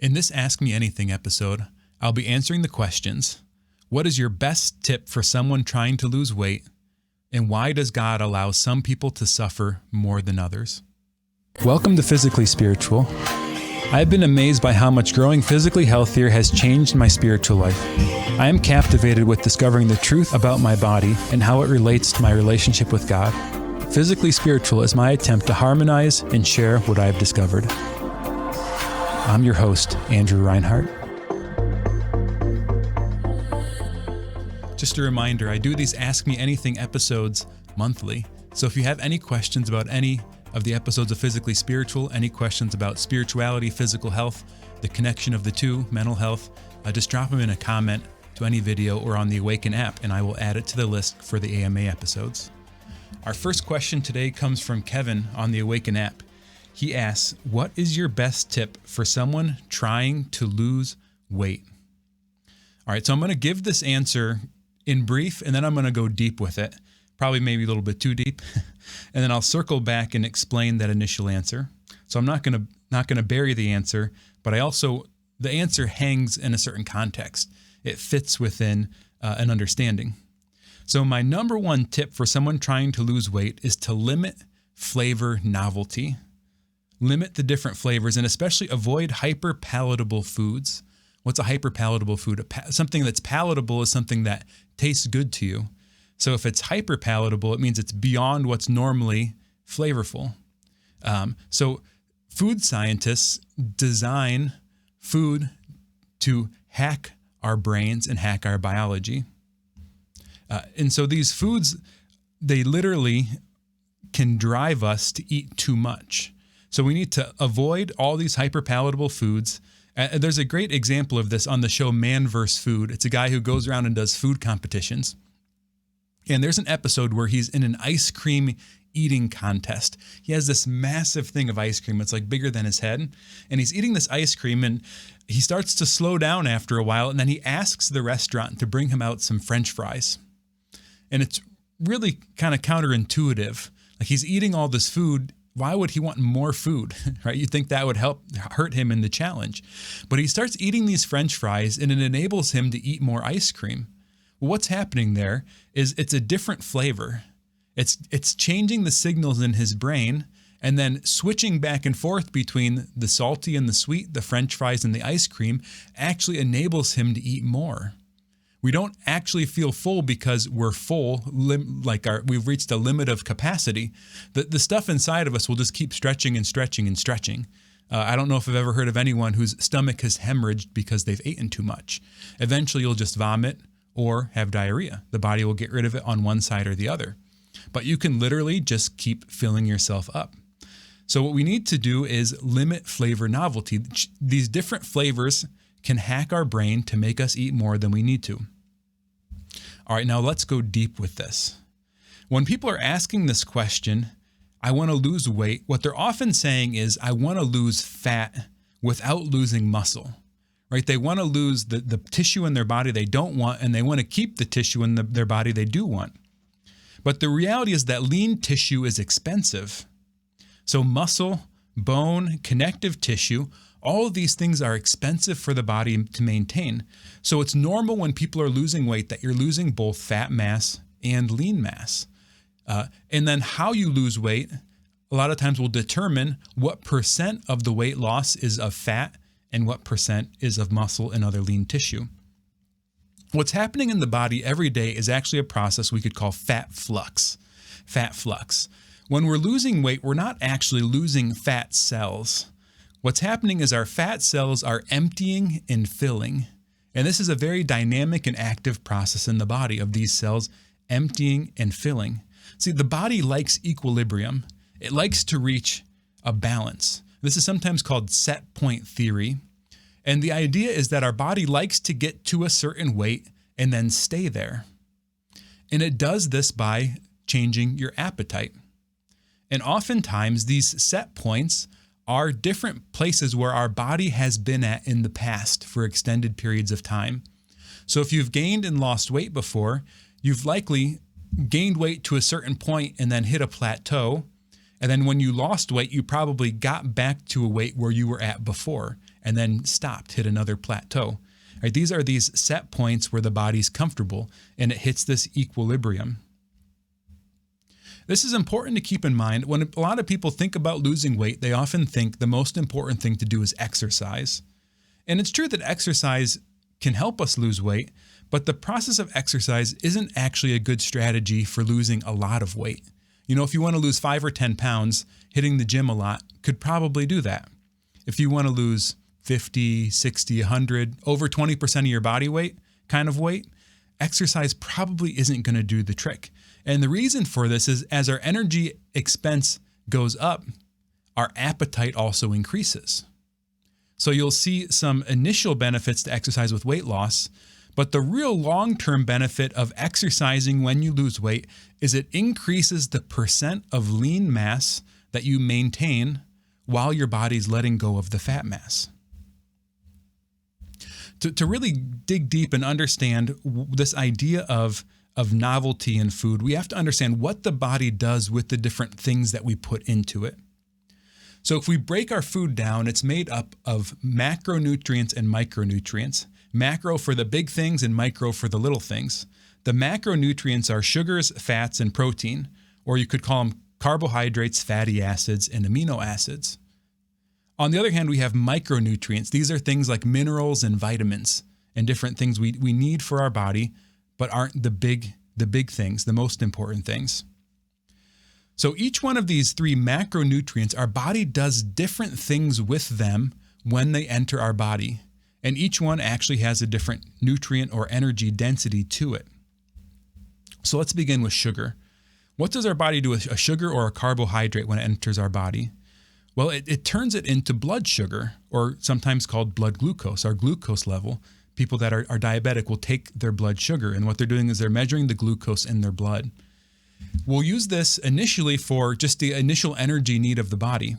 In this Ask Me Anything episode, I'll be answering the questions: what is your best tip for someone trying to lose weight? And why does God allow some people to suffer more than others? Welcome to Physically Spiritual. I've been amazed by how much growing physically healthier has changed my spiritual life. I am captivated with discovering the truth about my body and how it relates to my relationship with God. Physically Spiritual is my attempt to harmonize and share what I've discovered. I'm your host, Andrew Reinhart. Just a reminder, I do these Ask Me Anything episodes monthly. So if you have any questions about any of the episodes of Physically Spiritual, any questions about spirituality, physical health, the connection of the two, mental health, just drop them in a comment to any video or on the Awaken app, and I will add it to the list for the AMA episodes. Our first question today comes from Kevin on the Awaken app. He asks, what is your best tip for someone trying to lose weight? All right, so I'm going to give this answer in brief, and then I'm going to go deep with it, probably maybe a little bit too deep, and then I'll circle back and explain that initial answer. So I'm not going to bury the answer, but the answer hangs in a certain context. It fits within an understanding. So my number one tip for someone trying to lose weight is to limit flavor novelty. Limit the different flavors, and especially avoid hyper-palatable foods. What's a hyper-palatable food? Something that's palatable is something that tastes good to you. So if it's hyper-palatable, it means it's beyond what's normally flavorful. So food scientists design food to hack our brains and hack our biology. And so these foods, they literally can drive us to eat too much. So we need to avoid all these hyper-palatable foods. There's a great example of this on the show Man vs. Food. It's a guy who goes around and does food competitions. And there's an episode where he's in an ice cream eating contest. He has this massive thing of ice cream. It's like bigger than his head. And he's eating this ice cream, and he starts to slow down after a while. And then he asks the restaurant to bring him out some French fries. And it's really kind of counterintuitive. Like, he's eating all this food. Why would he want more food, right? You'd think that would hurt him in the challenge. But he starts eating these French fries, and it enables him to eat more ice cream. Well, what's happening there is it's a different flavor. It's changing the signals in his brain and then switching back and forth between the salty and the sweet, the French fries and the ice cream actually enables him to eat more. We don't actually feel full because we're full, we've reached a limit of capacity. The stuff inside of us will just keep stretching and stretching and stretching. I don't know if I've ever heard of anyone whose stomach has hemorrhaged because they've eaten too much. Eventually, you'll just vomit or have diarrhea. The body will get rid of it on one side or the other. But you can literally just keep filling yourself up. So what we need to do is limit flavor novelty. These different flavors can hack our brain to make us eat more than we need to. All right, now let's go deep with this. When people are asking this question, I want to lose weight, what they're often saying is, I want to lose fat without losing muscle, right? They want to lose the tissue in their body they don't want, and they want to keep the tissue in their body they do want. But the reality is that lean tissue is expensive. So muscle, bone, connective tissue, all of these things are expensive for the body to maintain. So it's normal when people are losing weight that you're losing both fat mass and lean mass. And then how you lose weight, a lot of times will determine what percent of the weight loss is of fat and what percent is of muscle and other lean tissue. What's happening in the body every day is actually a process we could call fat flux. Fat flux. When we're losing weight, we're not actually losing fat cells. What's happening is our fat cells are emptying and filling. And this is a very dynamic and active process in the body of these cells emptying and filling. See, the body likes equilibrium. It likes to reach a balance. This is sometimes called set point theory. And the idea is that our body likes to get to a certain weight and then stay there. And it does this by changing your appetite. And oftentimes these set points are different places where our body has been at in the past for extended periods of time. So if you've gained and lost weight before, you've likely gained weight to a certain point and then hit a plateau, And then when you lost weight, you probably got back to a weight where you were at before and then stopped, hit another plateau. Right? These are these set points where the body's comfortable and it hits this equilibrium. This is important to keep in mind. When a lot of people think about losing weight, they often think the most important thing to do is exercise. And it's true that exercise can help us lose weight, but the process of exercise isn't actually a good strategy for losing a lot of weight. You know, if you want to lose 5 or 10 pounds, hitting the gym a lot could probably do that. If you want to lose 50, 60, 100, over 20% of your body weight kind of weight, exercise probably isn't going to do the trick. And the reason for this is as our energy expense goes up, our appetite also increases. So you'll see some initial benefits to exercise with weight loss, but the real long-term benefit of exercising when you lose weight is it increases the percent of lean mass that you maintain while your body's letting go of the fat mass. To really dig deep and understand this idea of novelty in food, we have to understand what the body does with the different things that we put into it. So if we break our food down, it's made up of macronutrients and micronutrients. Macro for the big things and micro for the little things. The macronutrients are sugars, fats, and protein, or you could call them carbohydrates, fatty acids, and amino acids. On the other hand, we have micronutrients. These are things like minerals and vitamins and different things we need for our body, but aren't the big things, the most important things. So each one of these 3 macronutrients, our body does different things with them when they enter our body. And each one actually has a different nutrient or energy density to it. So let's begin with sugar. What does our body do with a sugar or a carbohydrate when it enters our body? Well, it turns it into blood sugar, or sometimes called blood glucose, our glucose level. People that are diabetic will take their blood sugar, and what they're doing is they're measuring the glucose in their blood. We'll use this initially for just the initial energy need of the body.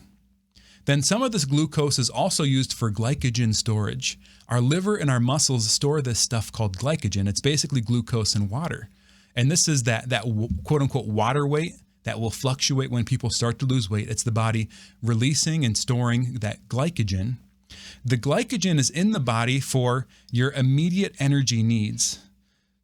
Then some of this glucose is also used for glycogen storage. Our liver and our muscles store this stuff called glycogen. It's basically glucose and water. And this is that quote-unquote water weight that will fluctuate when people start to lose weight. It's the body releasing and storing that glycogen. The glycogen is in the body for your immediate energy needs.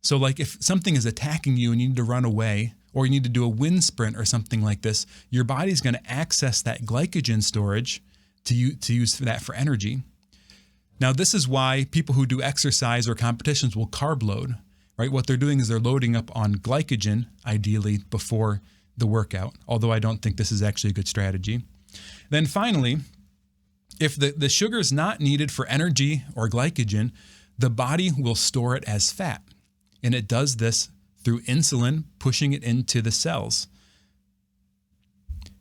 So like if something is attacking you and you need to run away, or you need to do a wind sprint or something like this, your body's going to access that glycogen storage to use that for energy. Now, this is why people who do exercise or competitions will carb load, right? What they're doing is they're loading up on glycogen, ideally before the workout, although I don't think this is actually a good strategy. Then finally, if the sugar is not needed for energy or glycogen, the body will store it as fat. And it does this through insulin pushing it into the cells.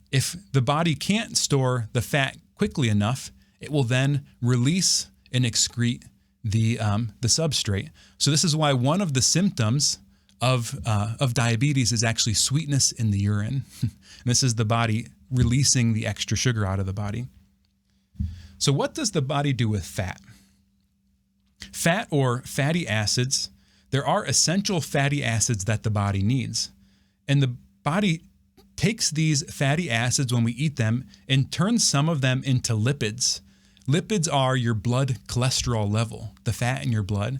If the body can't store the fat quickly enough, it will then release and excrete the substrate. So this is why one of the symptoms of diabetes is actually sweetness in the urine. And this is the body releasing the extra sugar out of the body. So what does the body do with fat? Fat or fatty acids, there are essential fatty acids that the body needs. And the body takes these fatty acids when we eat them and turns some of them into lipids. Lipids are your blood cholesterol level, the fat in your blood.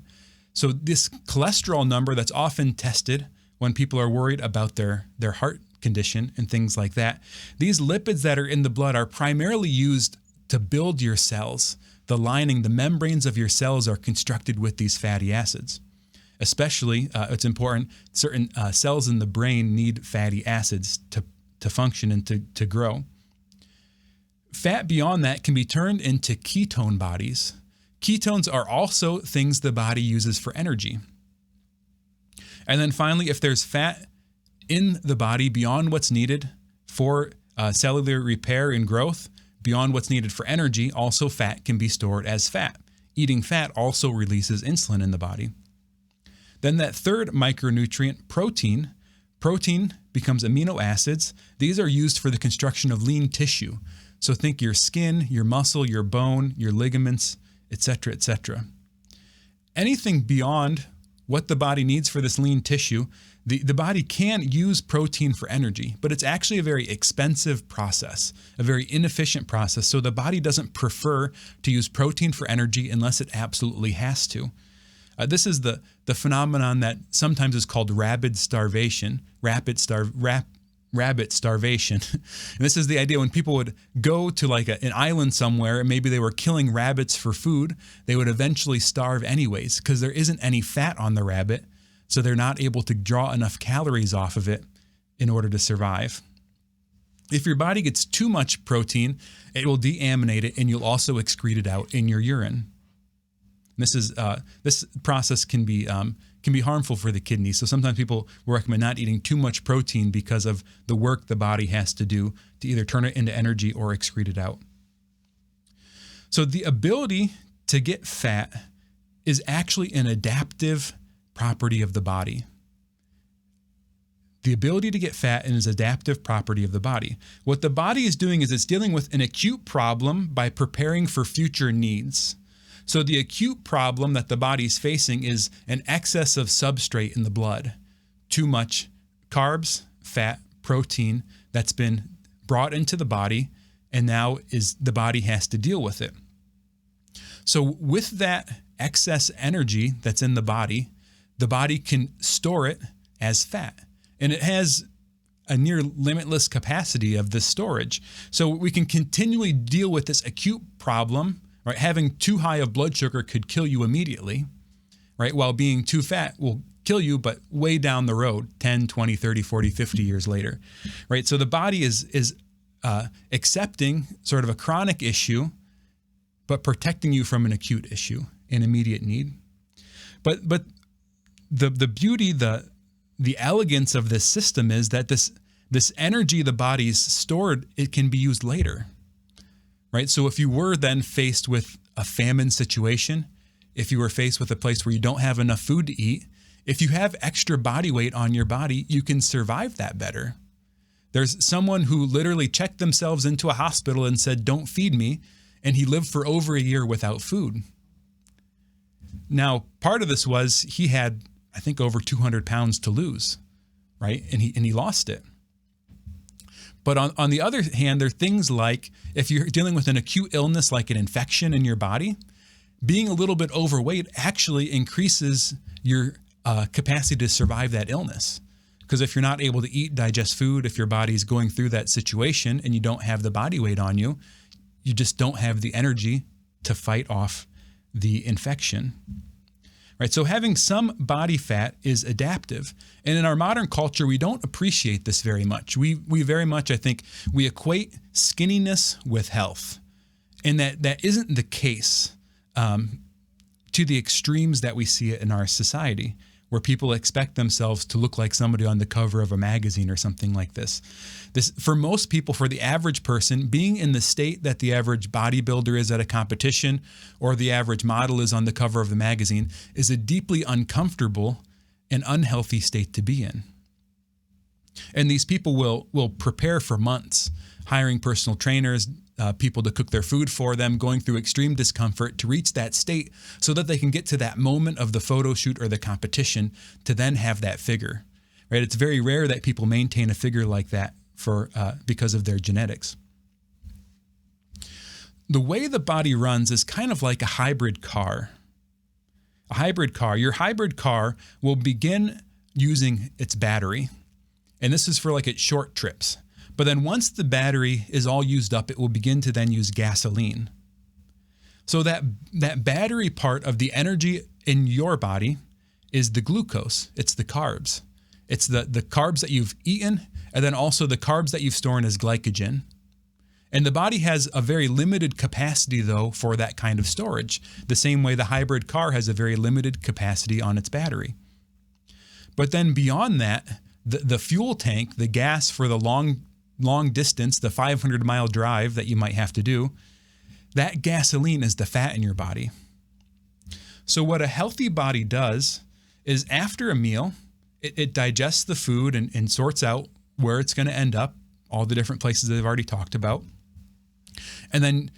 So this cholesterol number that's often tested when people are worried about their heart condition and things like that, these lipids that are in the blood are primarily used to build your cells. The lining, the membranes of your cells are constructed with these fatty acids. Especially, it's important, certain cells in the brain need fatty acids to function and to grow. Fat beyond that can be turned into ketone bodies. Ketones are also things the body uses for energy. And then finally, if there's fat in the body beyond what's needed for cellular repair and growth, beyond what's needed for energy, also fat can be stored as fat. Eating fat also releases insulin in the body. Then that third micronutrient, protein. Protein becomes amino acids. These are used for the construction of lean tissue. So think your skin, your muscle, your bone, your ligaments, etc., etc. Anything beyond what the body needs for this lean tissue, the body can use protein for energy, but it's actually a very expensive process, a very inefficient process. So the body doesn't prefer to use protein for energy unless it absolutely has to. This is the phenomenon that sometimes is called rabbit starvation. And this is the idea when people would go to like an island somewhere and maybe they were killing rabbits for food, they would eventually starve anyways because there isn't any fat on the rabbit. So they're not able to draw enough calories off of it in order to survive. If your body gets too much protein, it will deaminate it and you'll also excrete it out in your urine. This process can be harmful for the kidneys. So sometimes people will recommend not eating too much protein because of the work the body has to do to either turn it into energy or excrete it out. So the ability to get fat is actually an adaptive property of the body. The ability to get fat is an adaptive property of the body. What the body is doing is it's dealing with an acute problem by preparing for future needs. So the acute problem that the body is facing is an excess of substrate in the blood. Too much carbs, fat, protein that's been brought into the body, and now the body has to deal with it. So with that excess energy that's in the body can store it as fat. And it has a near limitless capacity of this storage. So we can continually deal with this acute problem. Right, having too high of blood sugar could kill you immediately, right? While being too fat will kill you, but way down the road, 10, 20, 30, 40, 50 years later, right? So the body is accepting sort of a chronic issue, but protecting you from an acute issue, an immediate need. But the beauty, the elegance of this system is that this energy the body's stored, it can be used later. Right? So if you were then faced with a famine situation, if you were faced with a place where you don't have enough food to eat, if you have extra body weight on your body, you can survive that better. There's someone who literally checked themselves into a hospital and said, "Don't feed me," and he lived for over a year without food. Now, part of this was he had, I think, over 200 pounds to lose, right? And he lost it. But on the other hand, there are things like if you're dealing with an acute illness like an infection in your body, being a little bit overweight actually increases your capacity to survive that illness. Because if you're not able to eat, digest food, if your body's going through that situation and you don't have the body weight on you, you just don't have the energy to fight off the infection. Right? So having some body fat is adaptive. And in our modern culture, we don't appreciate this very much. We very much, I think, we equate skinniness with health. And that isn't the case to the extremes that we see it in our society, where people expect themselves to look like somebody on the cover of a magazine or something like this. For most people, for the average person, being in the state that the average bodybuilder is at a competition or the average model is on the cover of the magazine is a deeply uncomfortable and unhealthy state to be in. And these people will prepare for months, hiring personal trainers, people to cook their food for them, going through extreme discomfort to reach that state so that they can get to that moment of the photo shoot or the competition to then have that figure, right? It's very rare that people maintain a figure like that because of their genetics. The way the body runs is kind of like a hybrid car. Your hybrid car will begin using its battery, and this is for like its short trips. But then once the battery is all used up, it will begin to then use gasoline. So that battery part of the energy in your body is the glucose. It's the carbs. It's the carbs that you've eaten, and then also the carbs that you've stored as glycogen. And the body has a very limited capacity, though, for that kind of storage, the same way the hybrid car has a very limited capacity on its battery. But then beyond that, the fuel tank, the gas for the long distance, the 500-mile drive that you might have to do, that gasoline is the fat in your body. So what a healthy body does is after a meal, it digests the food and sorts out where it's going to end up, all the different places that I've already talked about. And then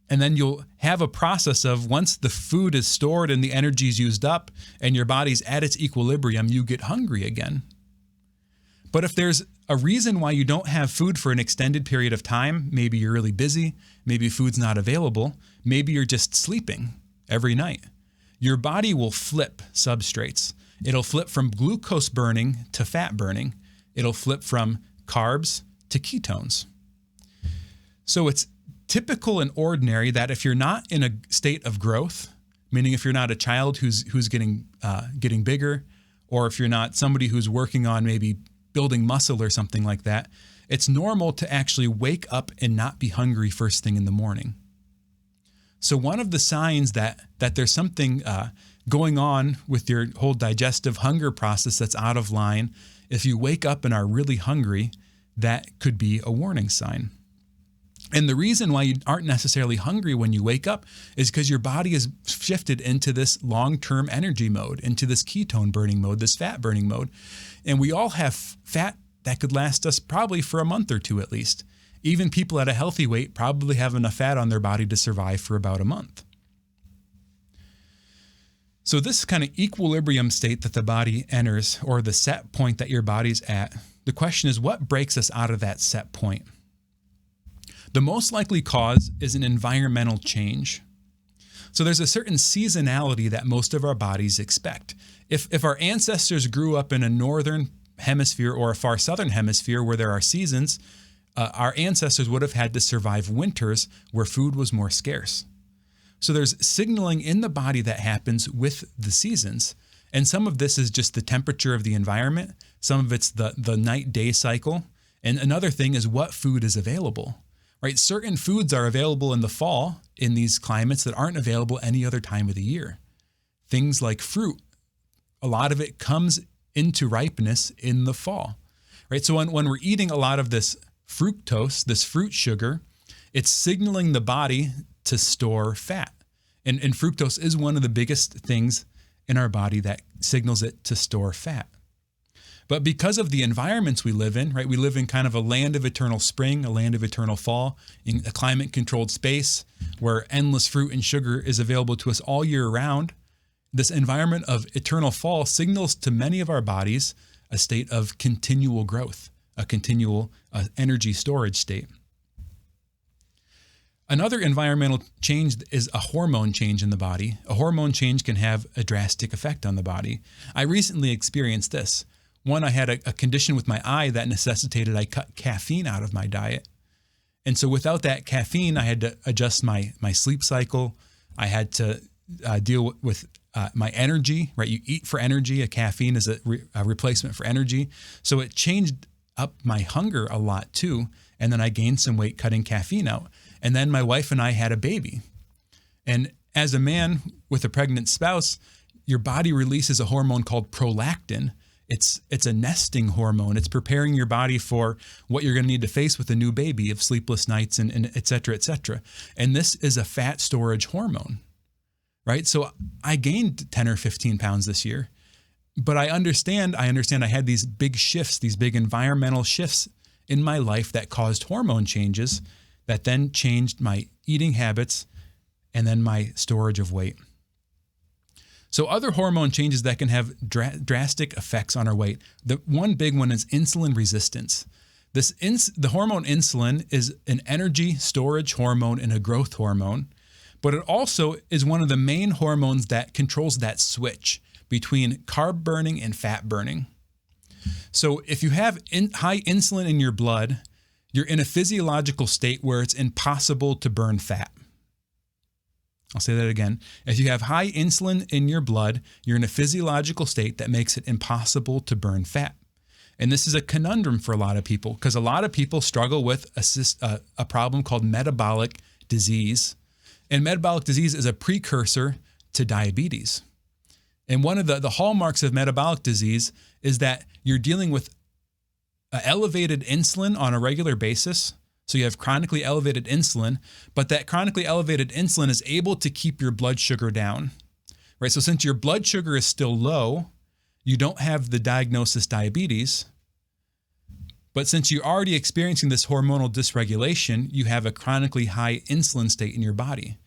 And then you'll have a process of once the food is stored and the energy is used up and your body's at its equilibrium, you get hungry again. But if there's a reason why you don't have food for an extended period of time, maybe you're really busy, maybe food's not available, maybe you're just sleeping every night, your body will flip substrates. It'll flip from glucose burning to fat burning. It'll flip from carbs to ketones. So it's typical and ordinary that if you're not in a state of growth, meaning if you're not a child who's getting bigger, or if you're not somebody who's working on maybe building muscle or something like that, it's normal to actually wake up and not be hungry first thing in the morning. So one of the signs that there's something going on with your whole digestive hunger process that's out of line, if you wake up and are really hungry, that could be a warning sign. And the reason why you aren't necessarily hungry when you wake up is because your body is shifted into this long-term energy mode, into this ketone burning mode, this fat burning mode. And we all have fat that could last us probably for a month or two at least. Even people at a healthy weight probably have enough fat on their body to survive for about a month. So this kind of equilibrium state that the body enters, or the set point that your body's at, the question is, what breaks us out of that set point? The most likely cause is an environmental change. So there's a certain seasonality that most of our bodies expect. If our ancestors grew up in a northern hemisphere or a far southern hemisphere where there are seasons, our ancestors would have had to survive winters where food was more scarce. So there's signaling in the body that happens with the seasons. And some of this is just the temperature of the environment. Some of it's the night-day cycle. And another thing is what food is available. Right? Certain foods are available in the fall in these climates that aren't available any other time of the year. Things like fruit, a lot of it comes into ripeness in the fall. Right? So when we're eating a lot of this fructose, this fruit sugar, it's signaling the body to store fat. And fructose is one of the biggest things in our body that signals it to store fat. But because of the environments we live in, right, we live in kind of a land of eternal spring, a land of eternal fall, in a climate-controlled space where endless fruit and sugar is available to us all year round. This environment of eternal fall signals to many of our bodies a state of continual growth, a continual energy storage state. Another environmental change is a hormone change in the body. A hormone change can have a drastic effect on the body. I recently experienced this. One, I had a condition with my eye that necessitated I cut caffeine out of my diet. And so without that caffeine, I had to adjust my sleep cycle. I had to deal with my energy, right? You eat for energy. A caffeine is a replacement for energy. So it changed up my hunger a lot too. And then I gained some weight cutting caffeine out. And then my wife and I had a baby. And as a man with a pregnant spouse, your body releases a hormone called prolactin. It's a nesting hormone. It's preparing your body for what you're going to need to face with a new baby, of sleepless nights and et cetera, et cetera. And this is a fat storage hormone, right? So I gained 10 or 15 pounds this year, but I understand I had these big shifts, these big environmental shifts in my life that caused hormone changes that then changed my eating habits and then my storage of weight. So other hormone changes that can have drastic effects on our weight. The one big one is insulin resistance. The hormone insulin is an energy storage hormone and a growth hormone, but it also is one of the main hormones that controls that switch between carb burning and fat burning. So if you have high insulin in your blood, you're in a physiological state where it's impossible to burn fat. I'll say that again. If you have high insulin in your blood, you're in a physiological state that makes it impossible to burn fat. And this is a conundrum for a lot of people because a lot of people struggle with a problem called metabolic disease. And metabolic disease is a precursor to diabetes. And one of the hallmarks of metabolic disease is that you're dealing with elevated insulin on a regular basis. So you have chronically elevated insulin, but that chronically elevated insulin is able to keep your blood sugar down, right? So since your blood sugar is still low, you don't have the diagnosis diabetes, But since you're already experiencing this hormonal dysregulation, you have a chronically high insulin state in your body.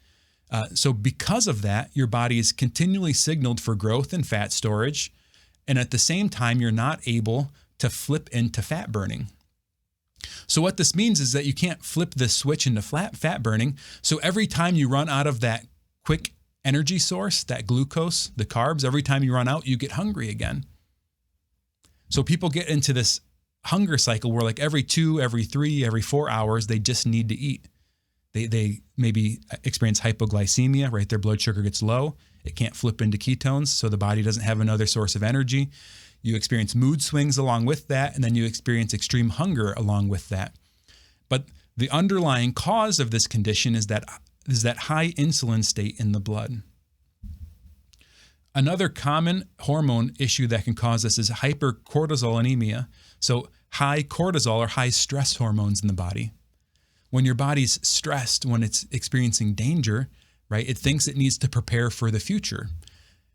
So because of that, your body is continually signaled for growth and fat storage. And at the same time, you're not able to flip into fat burning. So what this means is that you can't flip this switch into fat burning. So every time you run out of that quick energy source, that glucose, the carbs, every time you run out, you get hungry again. So people get into this hunger cycle where like every 2, every 3, every 4 hours, they just need to eat. They maybe experience hypoglycemia, right? Their blood sugar gets low. It can't flip into ketones, so the body doesn't have another source of energy. You experience mood swings along with that, and then you experience extreme hunger along with that. But the underlying cause of this condition is that high insulin state in the blood. Another common hormone issue that can cause this is hypercortisol anemia. So high cortisol or high stress hormones in the body. When your body's stressed, when it's experiencing danger, right, it thinks it needs to prepare for the future.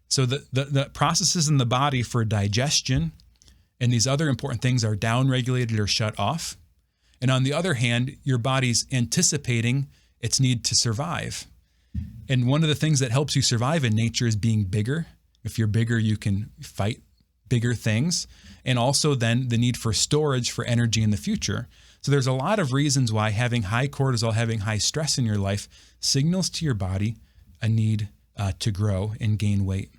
So the processes in the body for digestion and these other important things are downregulated or shut off. And on the other hand, your body's anticipating its need to survive. And one of the things that helps you survive in nature is being bigger. If you're bigger, you can fight bigger things. And also then the need for storage for energy in the future. So there's a lot of reasons why having high cortisol, having high stress in your life signals to your body a need to grow and gain weight.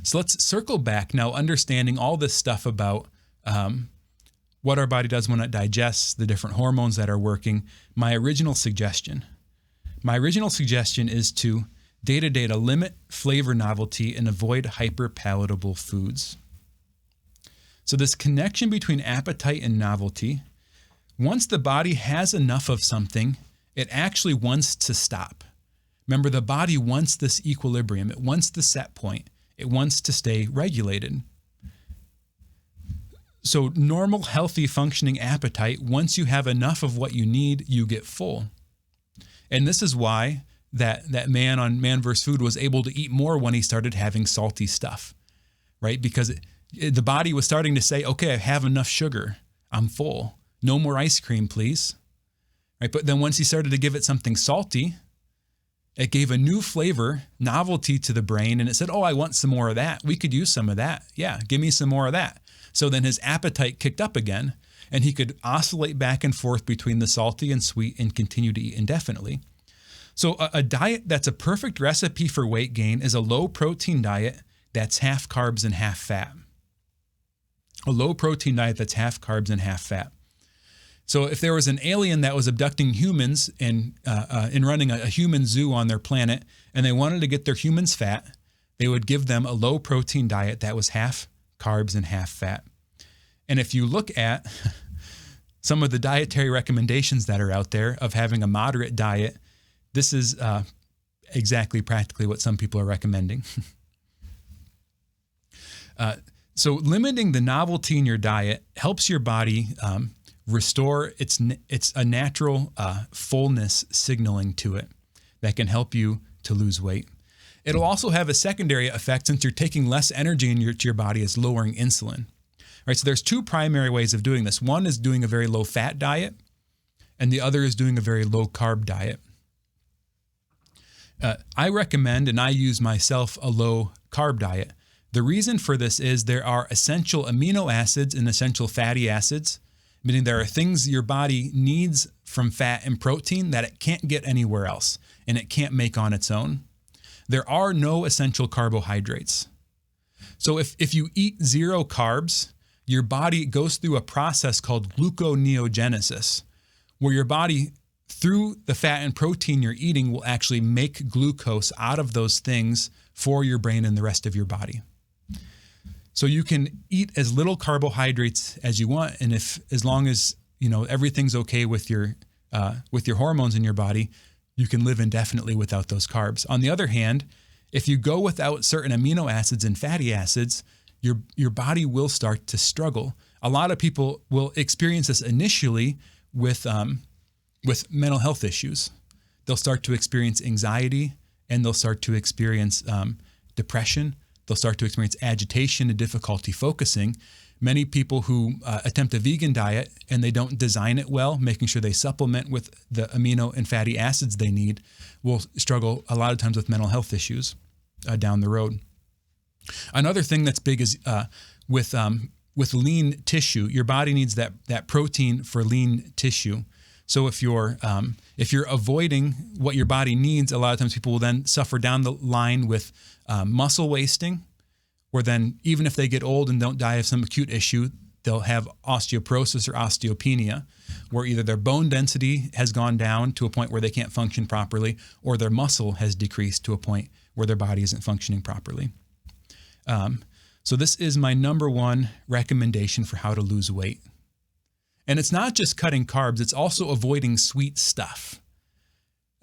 So let's circle back now, understanding all this stuff about what our body does when it digests, the different hormones that are working. My original suggestion is to day-to-day to limit flavor novelty and avoid hyperpalatable foods. So this connection between appetite and novelty, once the body has enough of something, it actually wants to stop. Remember, the body wants this equilibrium. It wants the set point. It wants to stay regulated. So normal, healthy, functioning appetite, once you have enough of what you need, you get full. And this is why that man on Man vs. Food was able to eat more when he started having salty stuff, right? Because the body was starting to say, okay, I have enough sugar. I'm full. No more ice cream, please. Right? But then once he started to give it something salty, it gave a new flavor, novelty to the brain, and it said, oh, I want some more of that. We could use some of that. Yeah, give me some more of that. So then his appetite kicked up again, and he could oscillate back and forth between the salty and sweet and continue to eat indefinitely. So a diet that's a perfect recipe for weight gain is a low-protein diet that's half carbs and half fat. A low-protein diet that's half carbs and half fat. So if there was an alien that was abducting humans and running a human zoo on their planet, and they wanted to get their humans fat, they would give them a low-protein diet that was half carbs and half fat. And if you look at some of the dietary recommendations that are out there of having a moderate diet, this is exactly practically what some people are recommending. So limiting the novelty in your diet helps your body restore it's a natural fullness signaling to it that can help you to lose weight. It'll also have a secondary effect since you're taking less energy to your body is lowering insulin. Right, so there's two primary ways of doing this. One is doing a very low fat diet, and the other is doing a very low carb diet. I recommend, and I use myself, a low carb diet. The reason for this is there are essential amino acids and essential fatty acids, meaning there are things your body needs from fat and protein that it can't get anywhere else, and it can't make on its own. There are no essential carbohydrates. So if you eat 0 carbs, your body goes through a process called gluconeogenesis, where your body, through the fat and protein you're eating, will actually make glucose out of those things for your brain and the rest of your body. So you can eat as little carbohydrates as you want, and as long as everything's okay with your hormones in your body, you can live indefinitely without those carbs. On the other hand, if you go without certain amino acids and fatty acids, your body will start to struggle. A lot of people will experience this initially with mental health issues. They'll start to experience anxiety, and they'll start to experience depression. They'll start to experience agitation and difficulty focusing Many people who attempt a vegan diet and they don't design it well, making sure they supplement with the amino and fatty acids they need, will struggle a lot of times with mental health issues down the road. Another thing that's big is with lean tissue. Your body needs that protein for lean tissue. So if you're avoiding what your body needs, a lot of times people will then suffer down the line with muscle wasting, or then even if they get old and don't die of some acute issue, they'll have osteoporosis or osteopenia, where either their bone density has gone down to a point where they can't function properly, or their muscle has decreased to a point where their body isn't functioning properly. So this is my number one recommendation for how to lose weight. And it's not just cutting carbs, it's also avoiding sweet stuff.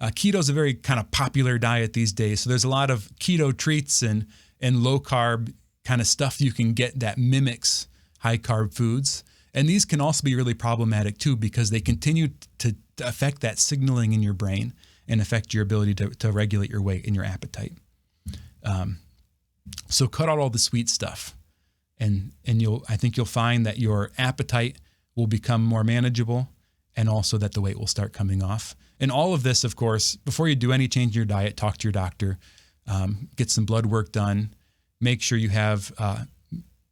Keto is a very kind of popular diet these days. So there's a lot of keto treats and low carb kind of stuff you can get that mimics high carb foods. And these can also be really problematic too, because they continue to affect that signaling in your brain and affect your ability to regulate your weight and your appetite. So cut out all the sweet stuff, and I think you'll find that your appetite will become more manageable, and also that the weight will start coming off. And all of this, of course, before you do any change in your diet, talk to your doctor, get some blood work done, make sure you have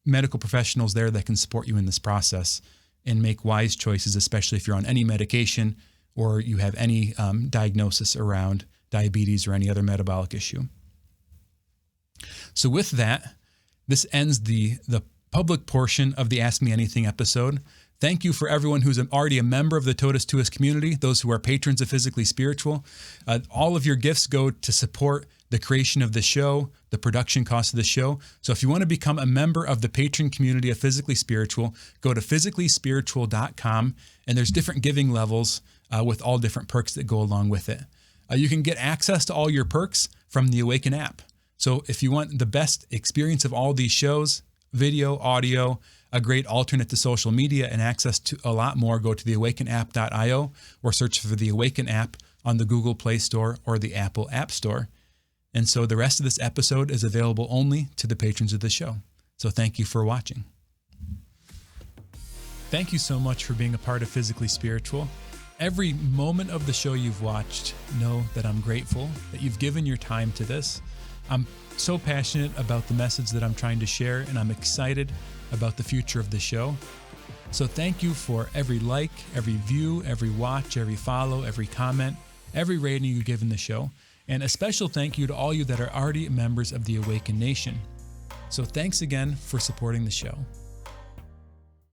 medical professionals there that can support you in this process, and make wise choices, especially if you're on any medication or you have any diagnosis around diabetes or any other metabolic issue. So with that, this ends the public portion of the Ask Me Anything episode. Thank you for everyone who's already a member of the Totus Tuus community, those who are patrons of Physically Spiritual. All of your gifts go to support the creation of the show, the production cost of the show. So if you want to become a member of the patron community of Physically Spiritual, go to physicallyspiritual.com, and there's different giving levels with all different perks that go along with it. You can get access to all your perks from the Awaken app. So if you want the best experience of all these shows, video, audio, a great alternate to social media, and access to a lot more, go to theawakenapp.io or search for the Awaken app on the Google Play Store or the Apple App Store. And so the rest of this episode is available only to the patrons of the show. So thank you for watching. Thank you so much for being a part of Physically Spiritual. Every moment of the show you've watched, know that I'm grateful that you've given your time to this. I'm so passionate about the message that I'm trying to share, and I'm excited about the future of the show. So thank you for every like, every view, every watch, every follow, every comment, every rating you give in the show. And a special thank you to all you that are already members of the Awaken Nation. So thanks again for supporting the show.